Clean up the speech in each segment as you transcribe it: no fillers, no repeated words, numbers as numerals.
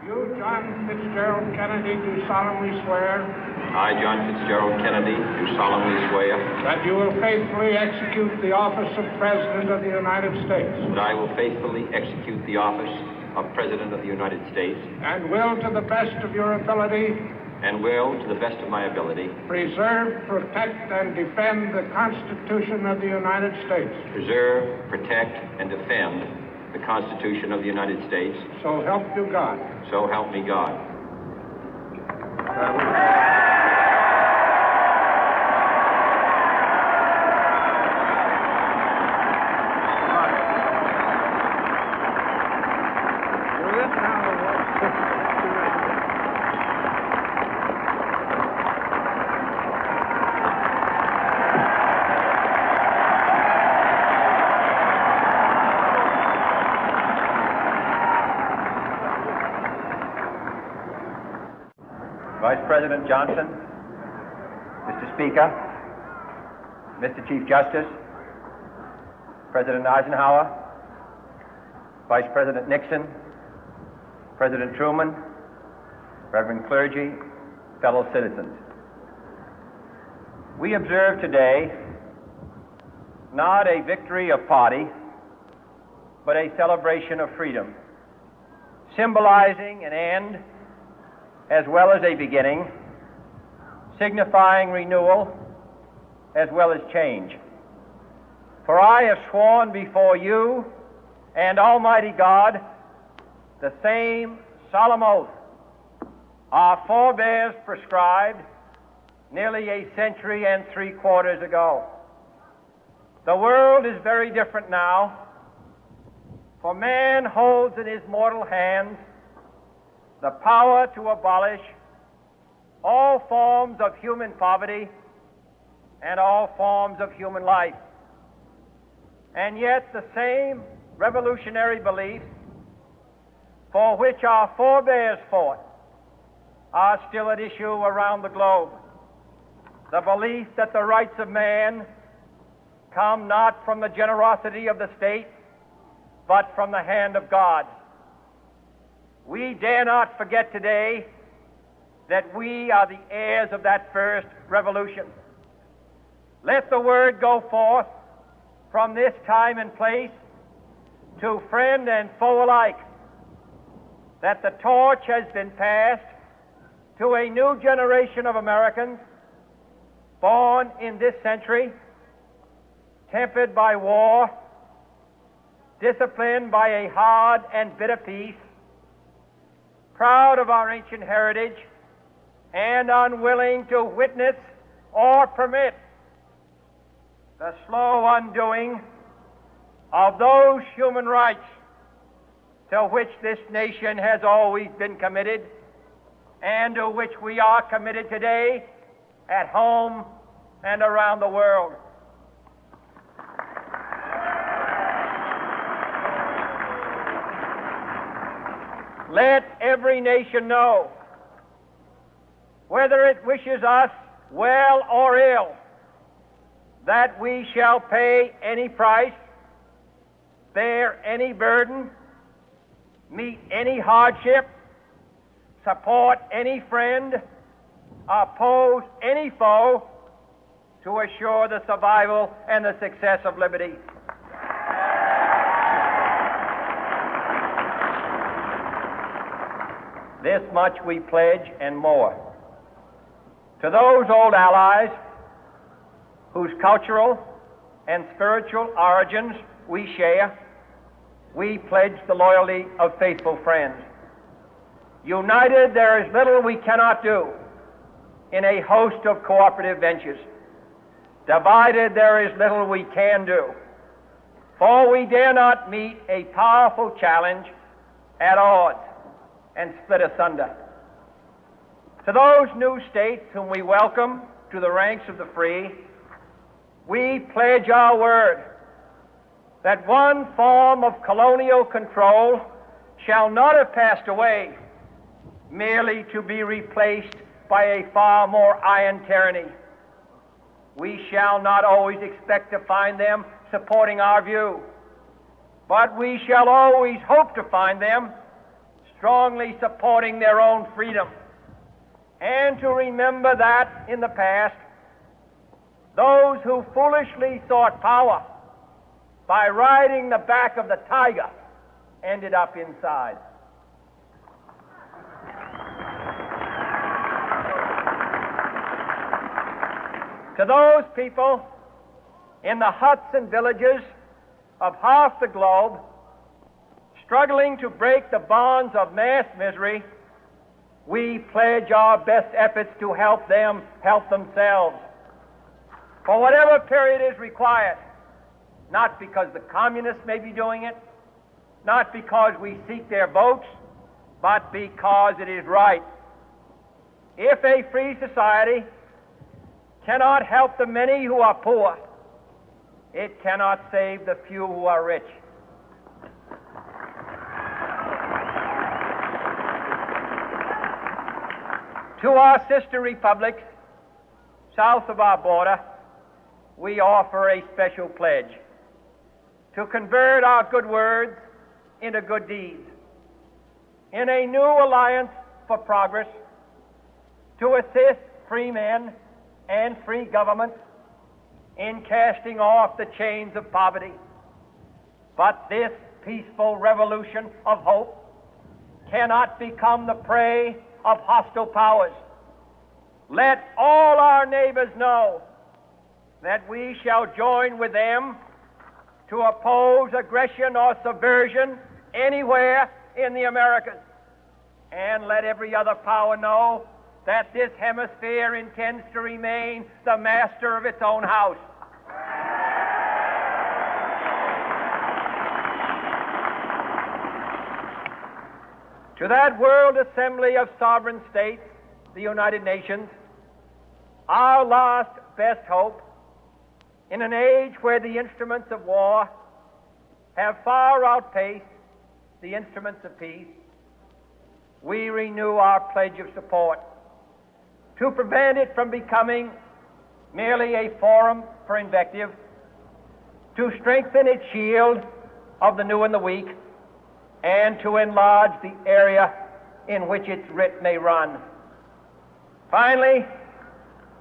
You, John Fitzgerald Kennedy, do solemnly swear I, John Fitzgerald Kennedy, do solemnly swear that you will faithfully execute the office of President of the United States that I will faithfully execute the office of President of the United States and will, to the best of your ability, and will, to the best of my ability, preserve, protect, and defend the Constitution of the United States. preserve, protect, and defend the Constitution of the United States. So help you God. So help me God. Vice President Johnson, Mr. Speaker, Mr. Chief Justice, President Eisenhower, Vice President Nixon, President Truman, Reverend clergy, fellow citizens. We observe today not a victory of party, but a celebration of freedom, symbolizing an end as well as a beginning, signifying renewal as well as change. For I have sworn before you and Almighty God the same solemn oath our forebears prescribed nearly a century and 3/4 ago. The world is very different now, for man holds in his mortal hands the power to abolish all forms of human poverty and all forms of human life. And yet the same revolutionary beliefs for which our forebears fought are still at issue around the globe. The belief that the rights of man come not from the generosity of the state, but from the hand of God. We dare not forget today that we are the heirs of that first revolution. Let the word go forth from this time and place to friend and foe alike that the torch has been passed to a new generation of Americans born in this century, tempered by war, disciplined by a hard and bitter peace, proud of our ancient heritage, and unwilling to witness or permit the slow undoing of those human rights to which this nation has always been committed and to which we are committed today at home and around the world. Let every nation know, whether it wishes us well or ill, that we shall pay any price, bear any burden, meet any hardship, support any friend, oppose any foe to assure the survival and the success of liberty. This much we pledge and more. To those old allies whose cultural and spiritual origins we share, we pledge the loyalty of faithful friends. United, there is little we cannot do in a host of cooperative ventures. Divided, there is little we can do, for we dare not meet a powerful challenge at odds and split asunder. To those new states whom we welcome to the ranks of the free, we pledge our word that one form of colonial control shall not have passed away, merely to be replaced by a far more iron tyranny. We shall not always expect to find them supporting our view, but we shall always hope to find them strongly supporting their own freedom, and to remember that in the past, those who foolishly sought power by riding the back of the tiger ended up inside. To those people in the huts and villages of half the globe struggling to break the bonds of mass misery, we pledge our best efforts to help them help themselves for whatever period is required, not because the communists may be doing it, not because we seek their votes, but because it is right. If a free society cannot help the many who are poor, it cannot save the few who are rich. To our sister republics south of our border, we offer a special pledge to convert our good words into good deeds, in a new alliance for progress, to assist free men and free governments in casting off the chains of poverty. But this peaceful revolution of hope cannot become the prey of hostile powers. Let all our neighbors know that we shall join with them to oppose aggression or subversion anywhere in the Americas. And let every other power know that this hemisphere intends to remain the master of its own house. To that World Assembly of Sovereign States, the United Nations, our last best hope, in an age where the instruments of war have far outpaced the instruments of peace, we renew our pledge of support to prevent it from becoming merely a forum for invective, to strengthen its shield of the new and the weak, and to enlarge the area in which its writ may run. Finally,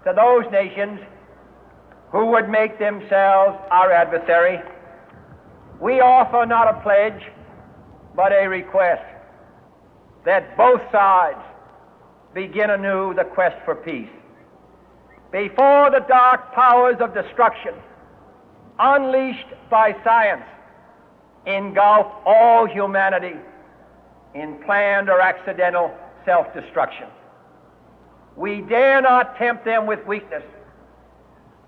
to those nations who would make themselves our adversary, we offer not a pledge, but a request that both sides begin anew the quest for peace. Before the dark powers of destruction, unleashed by science, engulf all humanity in planned or accidental self-destruction, we dare not tempt them with weakness,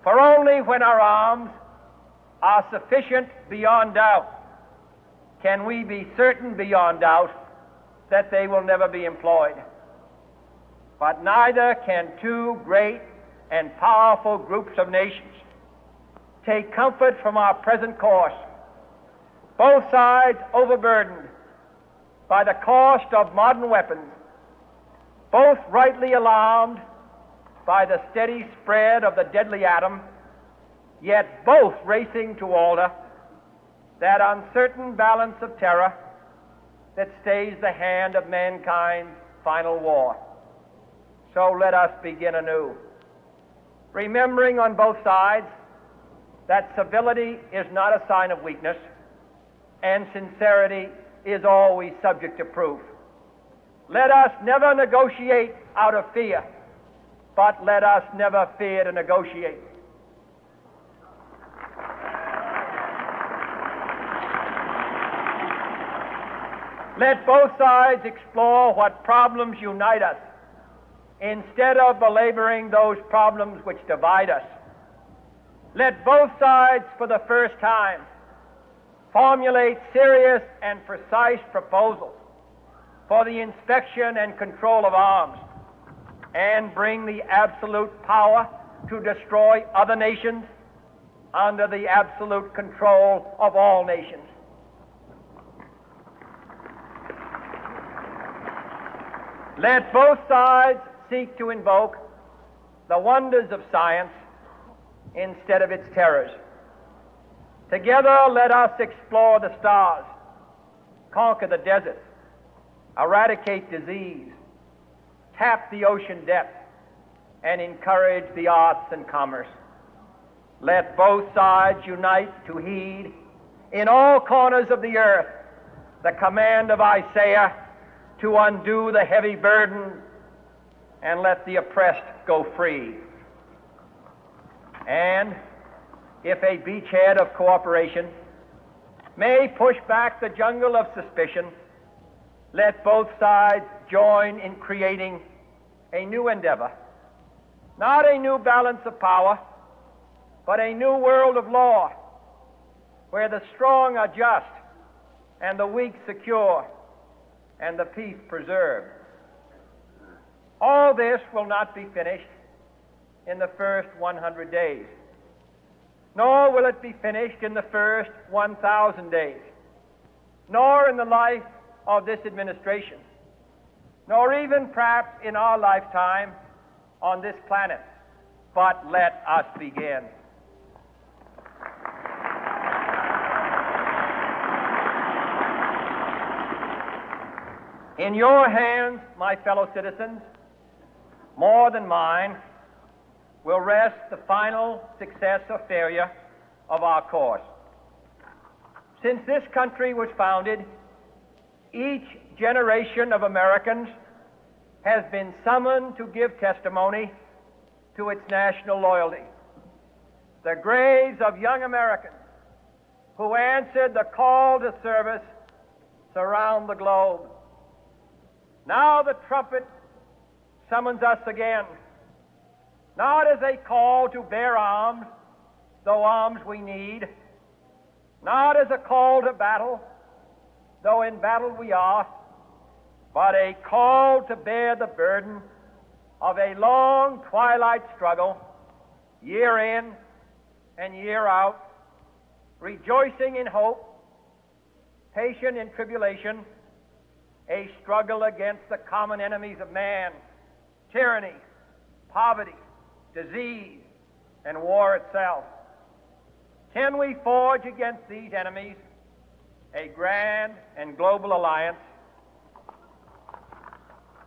for only when our arms are sufficient beyond doubt can we be certain beyond doubt that they will never be employed. But neither can two great and powerful groups of nations take comfort from our present course, both sides overburdened by the cost of modern weapons, both rightly alarmed by the steady spread of the deadly atom, yet both racing to alter that uncertain balance of terror that stays the hand of mankind's final war. So let us begin anew, remembering on both sides that civility is not a sign of weakness, and sincerity is always subject to proof. Let us never negotiate out of fear, but let us never fear to negotiate. Let both sides explore what problems unite us, instead of belaboring those problems which divide us. Let both sides, for the first time, formulate serious and precise proposals for the inspection and control of arms, and bring the absolute power to destroy other nations under the absolute control of all nations. Let both sides seek to invoke the wonders of science instead of its terrors. Together, let us explore the stars, conquer the deserts, eradicate disease, tap the ocean depth, and encourage the arts and commerce. Let both sides unite to heed in all corners of the earth the command of Isaiah to undo the heavy burden and let the oppressed go free. And if a beachhead of cooperation may push back the jungle of suspicion, let both sides join in creating a new endeavor, not a new balance of power, but a new world of law, where the strong are just and the weak secure and the peace preserved. All this will not be finished in the first 100 days, nor will it be finished in the first 1,000 days, nor in the life of this administration, nor even perhaps in our lifetime on this planet. But let us begin. In your hands, my fellow citizens, more than mine, will rest the final success or failure of our course. Since this country was founded, each generation of Americans has been summoned to give testimony to its national loyalty. The graves of young Americans who answered the call to service surround the globe. Now the trumpet summons us again, not as a call to bear arms, though arms we need, not as a call to battle, though in battle we are, but a call to bear the burden of a long twilight struggle, year in and year out, rejoicing in hope, patient in tribulation, a struggle against the common enemies of man, tyranny, poverty, disease, and war itself. Can we forge against these enemies a grand and global alliance,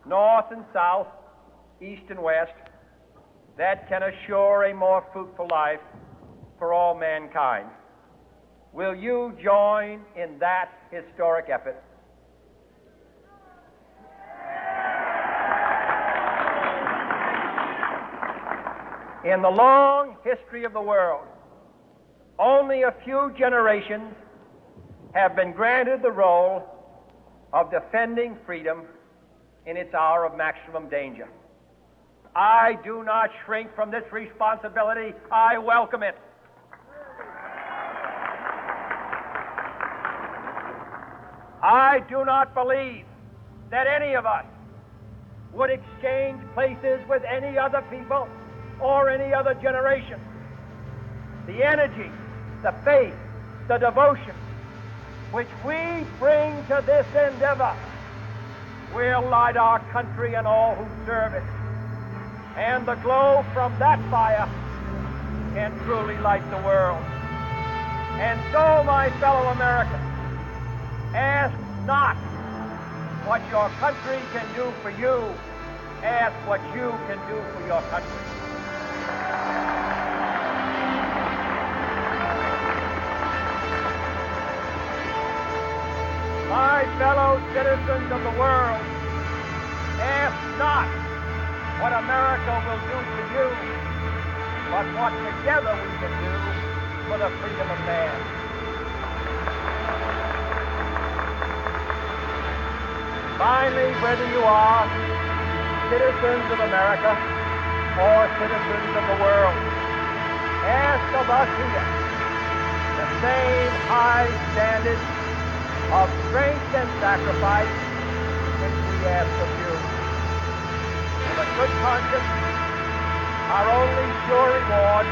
north and south, east and west, that can assure a more fruitful life for all mankind? Will you join in that historic effort? In the long history of the world, only a few generations have been granted the role of defending freedom in its hour of maximum danger. I do not shrink from this responsibility. I welcome it. I do not believe that any of us would exchange places with any other people or any other generation. The energy, the faith, the devotion which we bring to this endeavor will light our country and all who serve it. And the glow from that fire can truly light the world. And so, my fellow Americans, ask not what your country can do for you, ask what you can do for your country. My fellow citizens of the world, ask not what America will do for you, but what together we can do for the freedom of man. Finally, whether you are citizens of America or citizens of the world, ask of us here the same high standard of strength and sacrifice which we ask of you. With a good conscience, our only sure reward,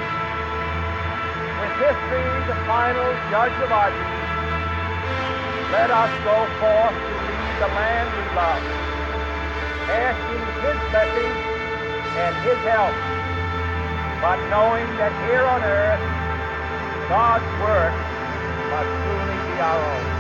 with history the final judge of our deeds, let us go forth to lead the land we love, asking his blessing and his help, but knowing that here on earth, God's work must truly be our own.